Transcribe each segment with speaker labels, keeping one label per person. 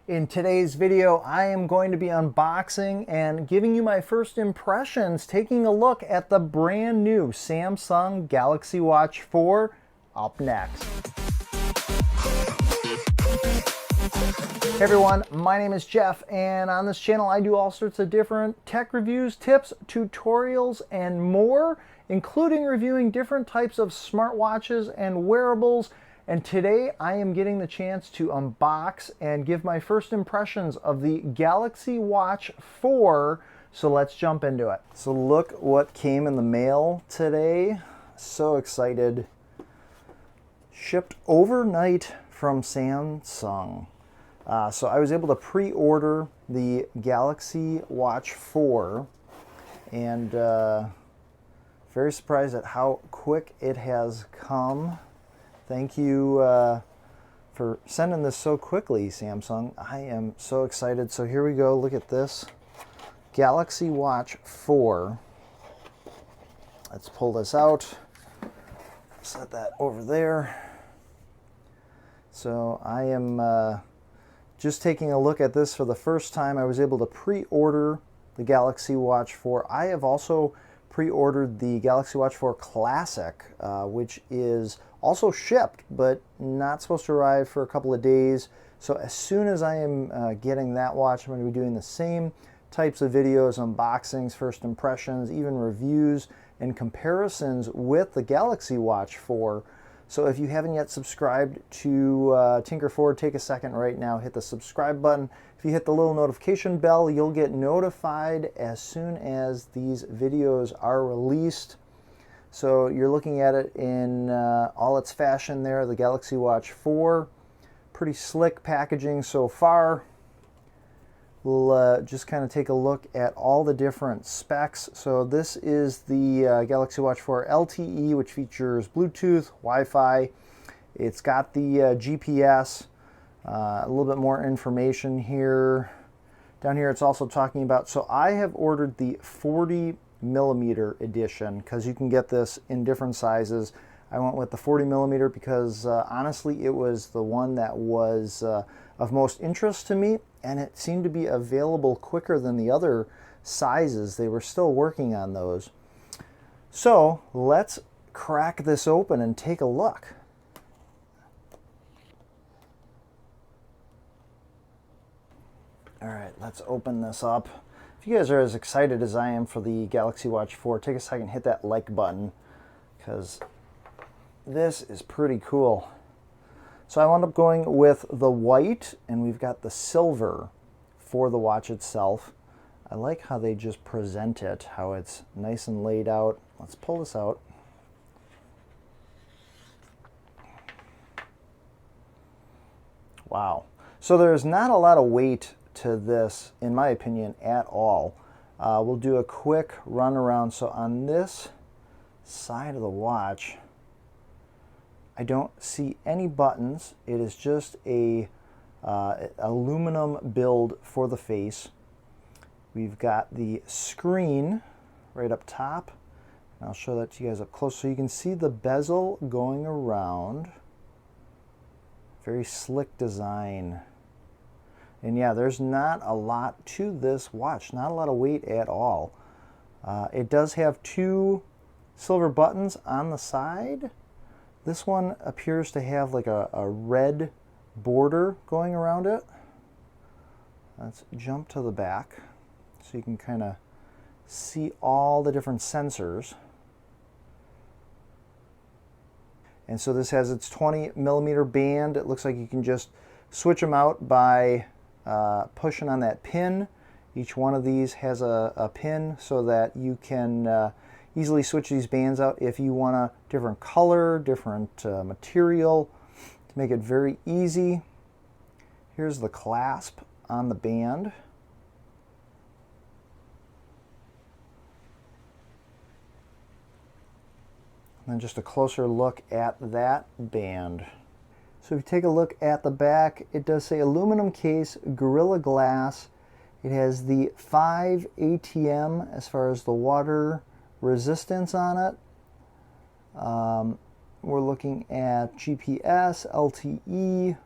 Speaker 1: In today's video, I am going to be unboxing and giving you my first impressions, taking a look at the brand new Samsung Galaxy Watch 4 up next. Hey everyone, my name is Jeff, and on this channel I do all sorts of different tech reviews, tips, tutorials, and more, including reviewing different types of smartwatches and wearables. And today I am getting the chance to unbox and give my first impressions of the Galaxy Watch 4. So let's jump into it. So look what came in the mail today. So excited. Shipped overnight from Samsung. So I was able to pre-order the Galaxy Watch 4 and very surprised at how quick it has come. Thank you for sending this so quickly, Samsung. I am so excited. So here we go. Look at this. Galaxy Watch 4. Let's pull this out. Set that over there. So I am just taking a look at this for the first time. I was able to pre-order the Galaxy Watch 4. I have also pre-ordered the Galaxy Watch 4 Classic, which is also shipped, but not supposed to arrive for a couple of days. So as soon as I am getting that watch, I'm going to be doing the same types of videos, unboxings, first impressions, even reviews and comparisons with the Galaxy Watch 4. So if you haven't yet subscribed to Tinker Ford, take a second right now, hit the subscribe button. If you hit the little notification bell, you'll get notified as soon as these videos are released. So you're looking at it in all its fashion there, the Galaxy Watch 4. Pretty slick packaging so far. We'll just kind of take a look at all the different specs. So this is the Galaxy Watch 4 LTE, which features Bluetooth, Wi-Fi. It's got the GPS, a little bit more information here. Down here it's also talking about, so I have ordered the 40mm edition because you can get this in different sizes. I went with the 40mm because honestly it was the one that was of most interest to me, and it seemed to be available quicker than the other sizes. They were still working on those. So let's crack this open and take a look. All right, let's open this up. If you guys are as excited as I am for the Galaxy Watch 4, take a second, hit that like button, because this is pretty cool. So I wound up going with the white, and we've got the silver for the watch itself. I like how they just present it, how it's nice and laid out. Let's pull this out. Wow. So there's not a lot of weight to this, in my opinion, at all. We'll do a quick run around. So on this side of the watch, I don't see any buttons. It is just a aluminum build for the face. We've got the screen right up top. And I'll show that to you guys up close so you can see the bezel going around. Very slick design. And yeah, there's not a lot to this watch, not a lot of weight at all. It does have two silver buttons on the side. This one appears to have like a red border going around it. Let's jump to the back so you can kind of see all the different sensors. And so this has its 20mm band. It looks like you can just switch them out by pushing on that pin. Each one of these has a pin so that you can easily switch these bands out if you want a different color, different material, to make it very easy. Here's the clasp on the band. And then just a closer look at that band. So if you take a look at the back, it does say aluminum case, Gorilla Glass. It has the 5 ATM as far as the water resistance on it. We're looking at GPS, LTE,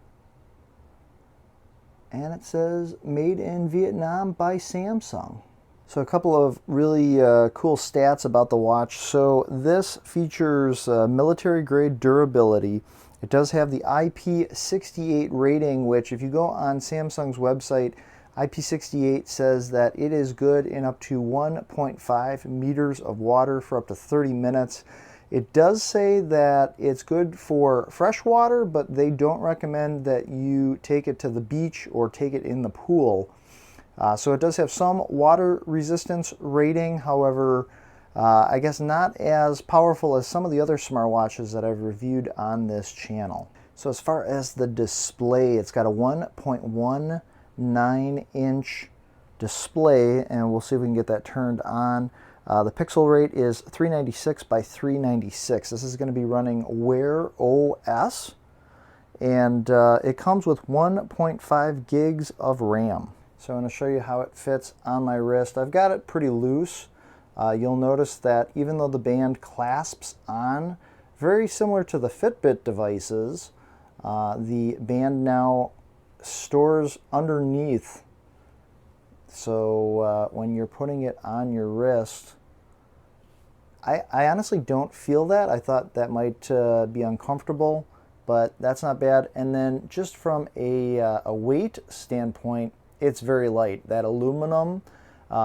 Speaker 1: and it says made in Vietnam by Samsung. So a couple of really cool stats about the watch. So this features military grade durability. It does have the IP68 rating, which if you go on Samsung's website, IP68 says that it is good in up to 1.5 meters of water for up to 30 minutes. It does say that it's good for fresh water, but they don't recommend that you take it to the beach or take it in the pool. So it does have some water resistance rating, however, I guess not as powerful as some of the other smartwatches that I've reviewed on this channel. So as far as the display, it's got a 1.19-inch display, and we'll see if we can get that turned on. The pixel rate is 396 by 396. This is going to be running Wear OS, and it comes with 1.5 gigs of RAM. So I'm going to show you how it fits on my wrist. I've got it pretty loose. You'll notice that even though the band clasps on, very similar to the Fitbit devices, the band now stores underneath. So when you're putting it on your wrist, I honestly don't feel that. I thought that might be uncomfortable, but that's not bad. And then just from a weight standpoint, it's very light. That aluminum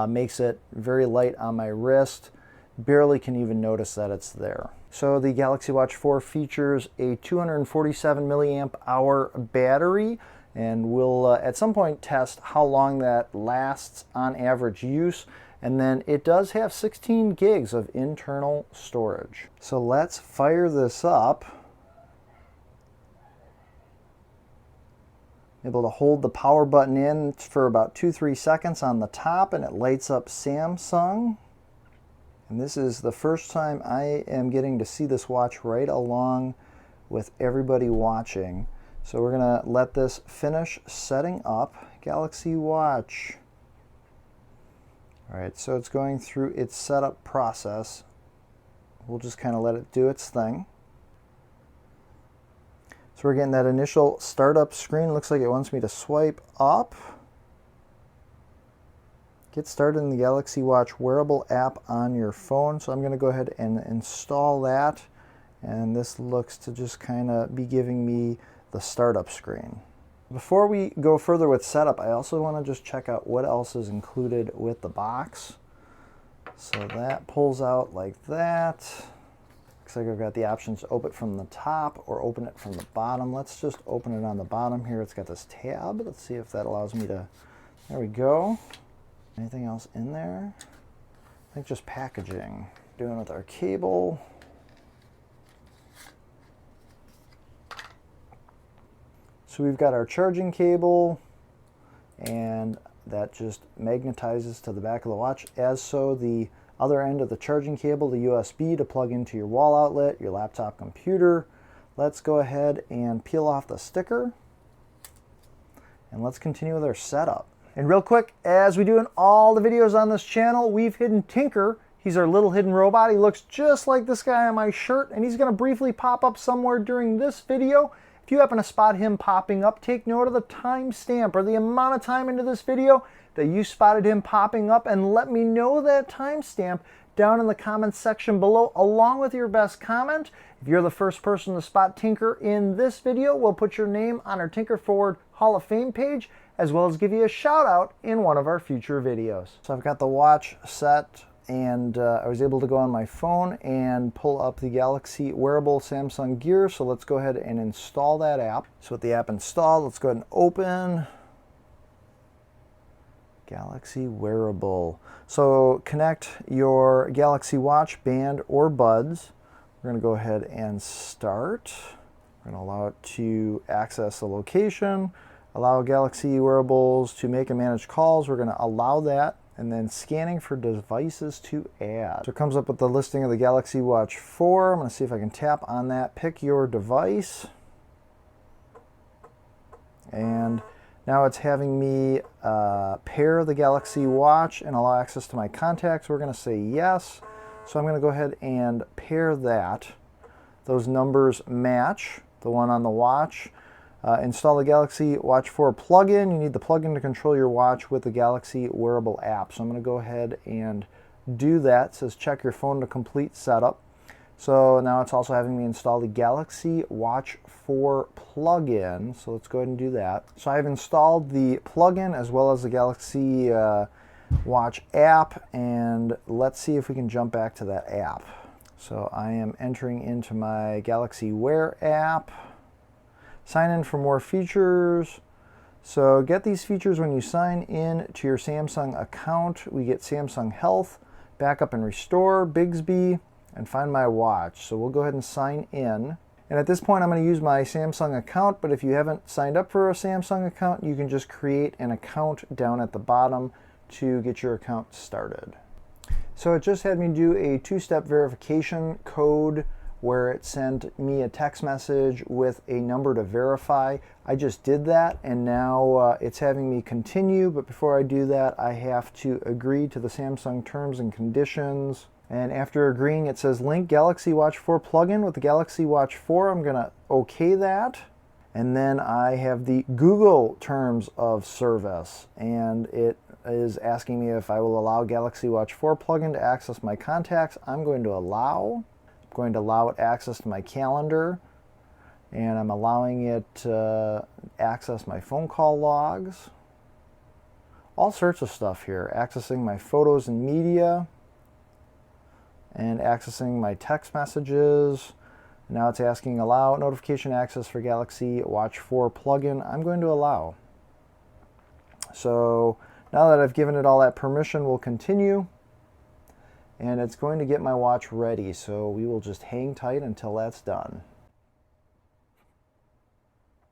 Speaker 1: makes it very light on my wrist. Barely can even notice that it's there. So the Galaxy Watch 4 features a 247 milliamp hour battery, and we'll at some point test how long that lasts on average use. And then it does have 16 gigs of internal storage. So let's fire this up. Able to hold the power button in for about 2-3 seconds on the top, and it lights up Samsung. And this is the first time I am getting to see this watch right along with everybody watching. So we're gonna let this finish setting up. Galaxy Watch. All right, so it's going through its setup process. We'll just kind of let it do its thing. So we're getting that initial startup screen. Looks like it wants me to swipe up. Get started in the Galaxy Watch Wearable app on your phone. So I'm going to go ahead and install that. And this looks to just kind of be giving me the startup screen. Before we go further with setup, I also want to just check out what else is included with the box. So that pulls out like that. Looks like I've got the options to open it from the top or open it from the bottom. Let's just open it on the bottom here. It's got this tab. Let's see if that allows me to, there we go. Anything else in there? I think just packaging. Doing with our cable. So we've got our charging cable, and that just magnetizes to the back of the watch, as so the other end of the charging cable, the USB to plug into your wall outlet, your laptop computer. Let's go ahead and peel off the sticker, and let's continue with our setup. And real quick, as we do in all the videos on this channel, we've hidden Tinker. He's our little hidden robot. He looks just like this guy on my shirt, and he's going to briefly pop up somewhere during this video. If you happen to spot him popping up, take note of the timestamp or the amount of time into this video that you spotted him popping up, and let me know that timestamp down in the comments section below, along with your best comment. If you're the first person to spot Tinker in this video, we'll put your name on our Tinker Forward Hall of Fame page, as well as give you a shout out in one of our future videos. So I've got the watch set, and I was able to go on my phone and pull up the Galaxy Wearable Samsung Gear. So let's go ahead and install that app. So with the app installed, let's go ahead and open Galaxy Wearable. So connect your Galaxy Watch, band, or buds. We're going to go ahead and start. We're going to allow it to access the location, allow Galaxy Wearables to make and manage calls. We're going to allow that, and then scanning for devices to add. So it comes up with the listing of the Galaxy Watch 4. I'm going to see if I can tap on that, pick your device, and now it's having me pair the Galaxy Watch and allow access to my contacts. We're going to say yes. So I'm going to go ahead and pair that. Those numbers match the one on the watch. Install the Galaxy Watch 4 plugin. You need the plugin to control your watch with the Galaxy Wearable app. So I'm going to go ahead and do that. It says check your phone to complete setup. So now it's also having me install the Galaxy Watch 4 plugin. So let's go ahead and do that. So I've installed the plugin as well as the Galaxy Watch app, and let's see if we can jump back to that app. So I am entering into my Galaxy Wear app. Sign in for more features. So get these features when you sign in to your Samsung account. We get Samsung Health, Backup and Restore, Bixby, and Find My Watch. So we'll go ahead and sign in. And at this point I'm going to use my Samsung account, but if you haven't signed up for a Samsung account, you can just create an account down at the bottom to get your account started. So it just had me do a two-step verification code where it sent me a text message with a number to verify. I just did that, and now it's having me continue, but before I do that I have to agree to the Samsung terms and conditions. And after agreeing, it says link Galaxy Watch 4 plugin with the Galaxy Watch 4. I'm going to OK that. And then I have the Google terms of service, and it is asking me if I will allow Galaxy Watch 4 plugin to access my contacts. I'm going to allow. I'm going to allow it access to my calendar, and I'm allowing it to access my phone call logs. All sorts of stuff here. Accessing my photos and media, and accessing my text messages. Now it's asking allow notification access for Galaxy Watch 4 plugin. I'm going to allow. So now that I've given it all that permission, we'll continue. And it's going to get my watch ready. So we will just hang tight until that's done.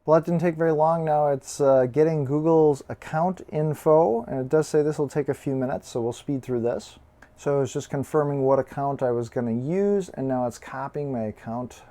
Speaker 1: Well, that didn't take very long. Now it's getting Google's account info. And it does say this will take a few minutes, so we'll speed through this. So it's just confirming what account I was going to use, and now it's copying my account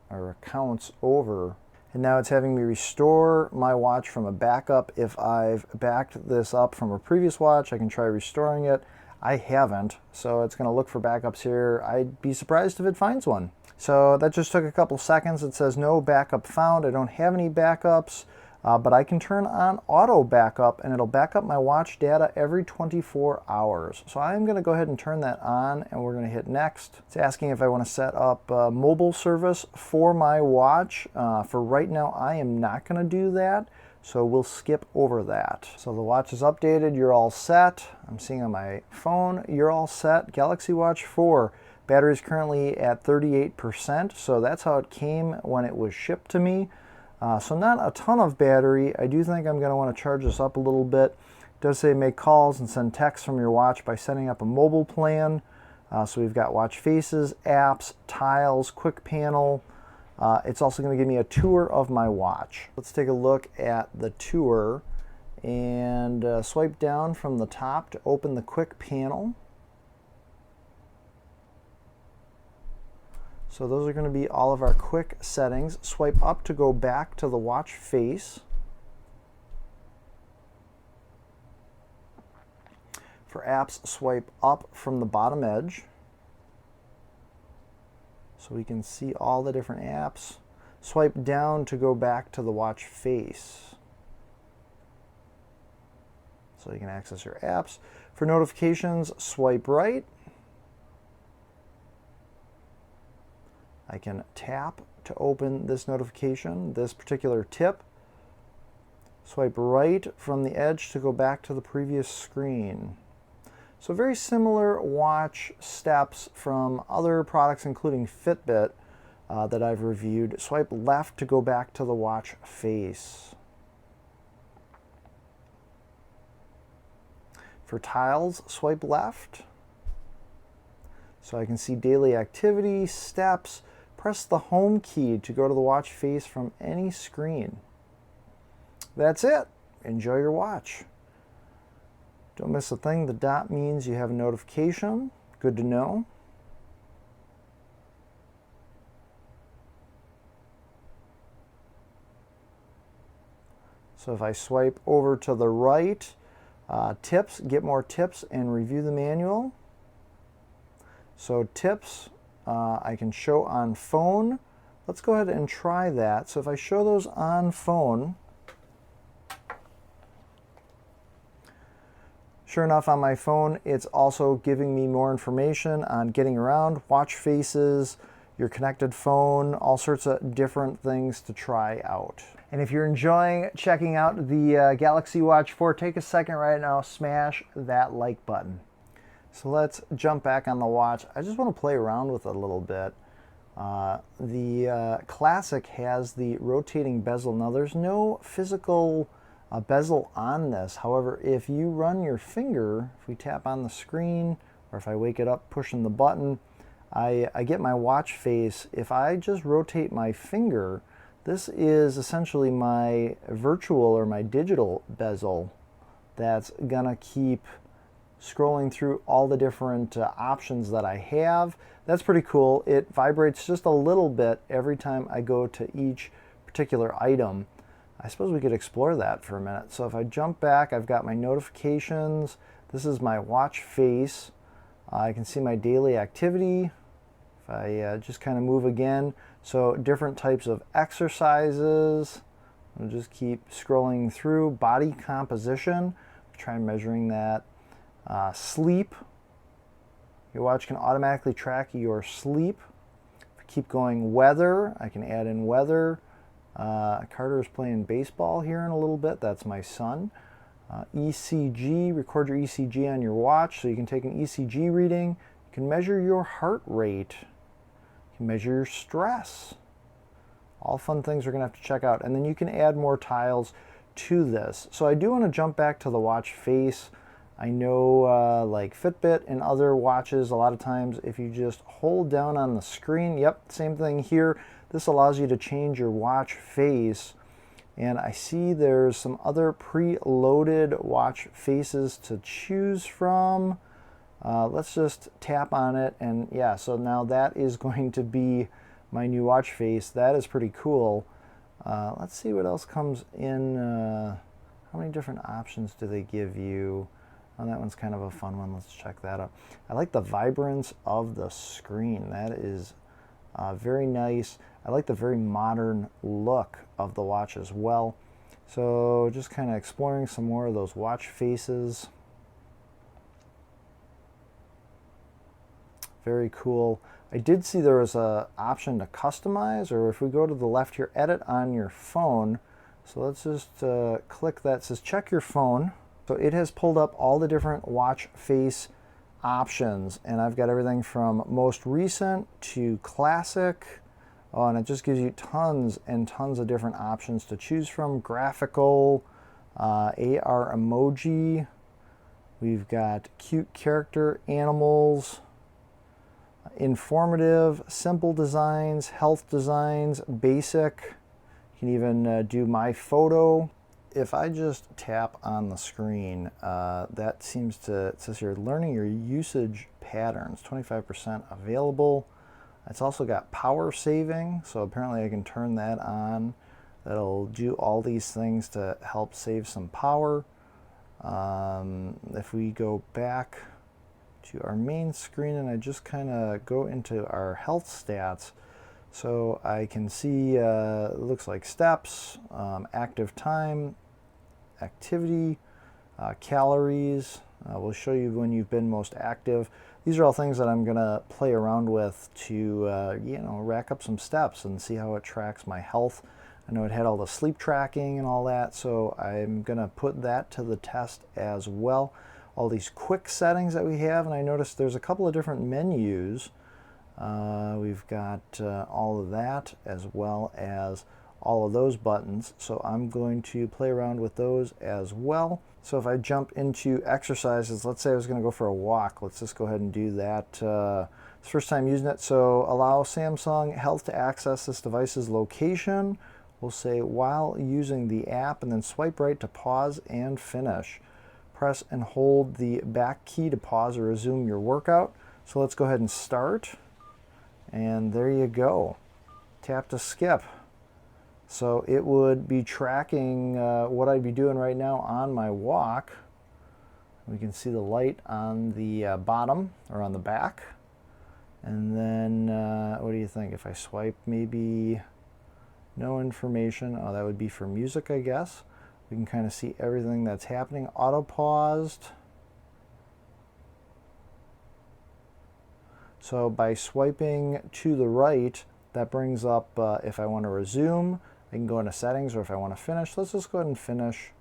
Speaker 1: or accounts over. And now it's having me restore my watch from a backup. If I've backed this up from a previous watch, I can try restoring it. I haven't, so it's going to look for backups here. I'd be surprised if it finds one. So that just took a couple seconds. It says no backup found. I don't have any backups. But I can turn on auto backup, and it'll back up my watch data every 24 hours. So I'm going to go ahead and turn that on, and we're going to hit next. It's asking if I want to set up mobile service for my watch. For right now, I am not going to do that, so we'll skip over that. So the watch is updated. You're all set. I'm seeing on my phone, you're all set. Galaxy Watch 4. Battery is currently at 38%, so that's how it came when it was shipped to me. So not a ton of battery. I do think I'm going to want to charge this up a little bit. It does say make calls and send texts from your watch by setting up a mobile plan. So we've got watch faces, apps, tiles, quick panel. It's also going to give me a tour of my watch. Let's take a look at the tour and swipe down from the top to open the quick panel. So those are going to be all of our quick settings. Swipe up to go back to the watch face. For apps, swipe up from the bottom edge. So we can see all the different apps. Swipe down to go back to the watch face. So you can access your apps. For notifications, swipe right. I can tap to open this notification, this particular tip. Swipe right from the edge to go back to the previous screen. So very similar watch steps from other products, including Fitbit, that I've reviewed. Swipe left to go back to the watch face. For tiles, swipe left. So I can see daily activity, steps. Press the home key to go to the watch face from any screen. That's it. Enjoy your watch. Don't miss a thing. The dot means you have a notification. Good to know. So if I swipe over to the right, tips, get more tips and review the manual. So tips, I can show on phone, let's go ahead and try that. So if I show those on phone, sure enough, on my phone, it's also giving me more information on getting around, watch faces, your connected phone, all sorts of different things to try out. And if you're enjoying checking out the Galaxy Watch 4, take a second right now, smash that like button. So let's jump back on the watch. I just want to play around with it a little bit. The Classic has the rotating bezel. Now there's no physical bezel on this. However, if you run your finger, if we tap on the screen, or if I wake it up pushing the button, I get my watch face. If I just rotate my finger, this is essentially my virtual or my digital bezel that's gonna keep scrolling through all the different options that I have. That's pretty cool. It vibrates just a little bit every time I go to each particular item. I suppose we could explore that for a minute. So if I jump back, I've got my notifications. This is my watch face. I can see my daily activity. If I just kind of move again, so different types of exercises. I'll just keep scrolling through. Body composition, try measuring that. Sleep. Your watch can automatically track your sleep. If I keep going, weather, I can add in weather. Carter is playing baseball here in a little bit. That's my son. ECG, record your ECG on your watch so you can take an ECG reading. You can measure your heart rate. You can measure your stress. All fun things we're going to have to check out. And then you can add more tiles to this. So I do want to jump back to the watch face. I know like Fitbit and other watches, a lot of times if you just hold down on the screen, yep, same thing here. This allows you to change your watch face. And I see there's some other preloaded watch faces to choose from. Let's just tap on it, and yeah, so now that is going to be my new watch face. That is pretty cool. Let's see what else comes in. How many different options do they give you? Oh, that one's kind of a fun one. Let's check that out. I like the vibrance of the screen. That is very nice. I like the very modern look of the watch as well. So just kind of exploring some more of those watch faces. Very cool. I did see there was an option to customize, or if we go to the left here, edit on your phone. So let's just click that. It says check your phone. So it has pulled up all the different watch face options, and I've got everything from most recent to classic. Oh, and it just gives you tons and tons of different options to choose from. Graphical, AR emoji. We've got cute character, animals, informative, simple designs, health designs, basic. You can even do my photo. If I just tap on the screen, that seems to, it says here, learning your usage patterns, 25% available. It's also got power saving, so apparently I can turn that on. That'll do all these things to help save some power. If we go back to our main screen and I just kind of go into our health stats, so I can see it looks like steps, active time, activity, calories. We'll show you when you've been most active. These are all things that I'm going to play around with to you know, rack up some steps and see how it tracks my health. I know it had all the sleep tracking and all that, so I'm going to put that to the test as well. All these quick settings that we have, and I noticed there's a couple of different menus. We've got all of that as well as all of those buttons, so I'm going to play around with those as well. So if I jump into exercises, let's say I was going to go for a walk. Let's just go ahead and do that. It's the first time using it, so allow Samsung Health to access this device's location. We'll say while using the app, and then swipe right to pause and finish. Press and hold the back key to pause or resume your workout. So let's go ahead and start. And there you go. Tap to skip. So it would be tracking what I'd be doing right now on my walk. We can see the light on the bottom or on the back. And then, what do you think? If I swipe maybe no information, oh, that would be for music, I guess. We can kind of see everything that's happening. Auto paused. So by swiping to the right, that brings up if I want to resume, I can go into settings, or if I want to finish, let's just go ahead and finish.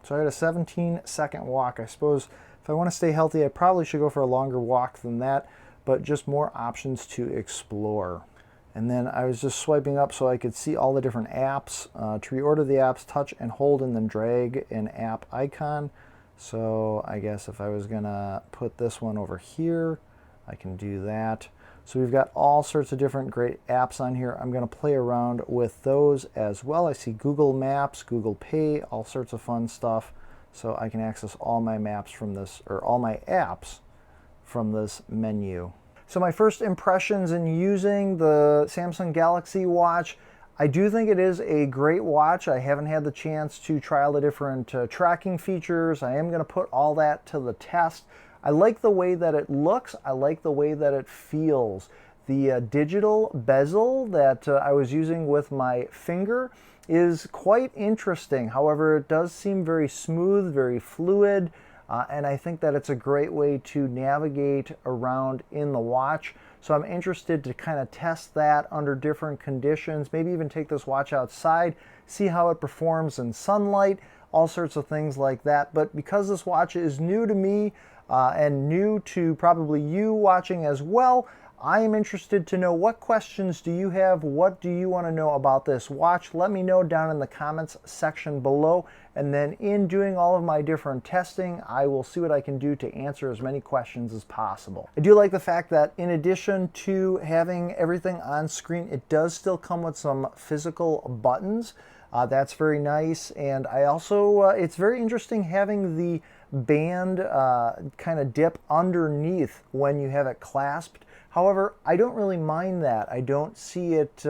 Speaker 1: So I had a 17-second walk. I suppose if I want to stay healthy, I probably should go for a longer walk than that, but just more options to explore. And then I was just swiping up so I could see all the different apps. To reorder the apps, touch and hold and then drag an app icon. So I guess if I was gonna put this one over here, I can do that. So we've got all sorts of different great apps on here. I'm gonna play around with those as well. I see Google Maps, Google Pay, all sorts of fun stuff. So I can access all my maps from this, or all my apps from this menu. So my first impressions in using the Samsung Galaxy Watch, I do think it is a great watch. I haven't had the chance to try all the different tracking features. I am going to put all that to the test. I like the way that it looks. I like the way that it feels. The digital bezel that I was using with my finger is quite interesting. However, it does seem very smooth, very fluid. And I think that it's a great way to navigate around in the watch. So I'm interested to kind of test that under different conditions, maybe even take this watch outside, see how it performs in sunlight, all sorts of things like that. But because this watch is new to me and new to probably you watching as well, I am interested to know, what questions do you have? What do you want to know about this watch? Let me know down in the comments section below. And then in doing all of my different testing, I will see what I can do to answer as many questions as possible. I do like the fact that in addition to having everything on screen, it does still come with some physical buttons. That's very nice. And I also, it's very interesting having the band kind of dip underneath when you have it clasped. However, I don't really mind that. I don't see it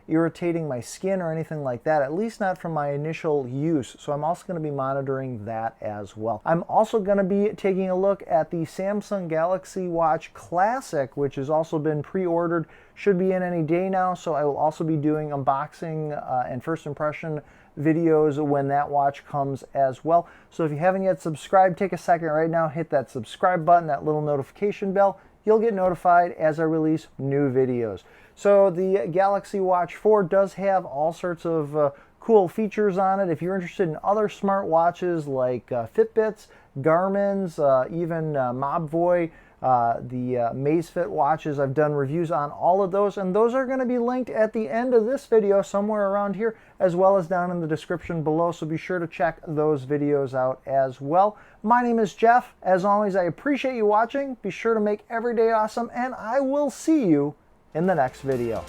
Speaker 1: irritating my skin or anything like that, at least not from my initial use. So I'm also going to be monitoring that as well. I'm also going to be taking a look at the Samsung Galaxy Watch Classic, which has also been pre-ordered. Should be in any day now, so I will also be doing unboxing and first impression videos when that watch comes as well. So if you haven't yet subscribed, take a second right now, hit that subscribe button, that little notification bell. You'll get notified as I release new videos. So the Galaxy Watch 4 does have all sorts of cool features on it. If you're interested in other smartwatches like Fitbits, Garmin's, even Mobvoi, the Amazfit watches, I've done reviews on all of those, and those are going to be linked at the end of this video somewhere around here, as well as down in the description below, so be sure to check those videos out as well. My name is Jeff. As always, I appreciate you watching. Be sure to make every day awesome, and I will see you in the next video.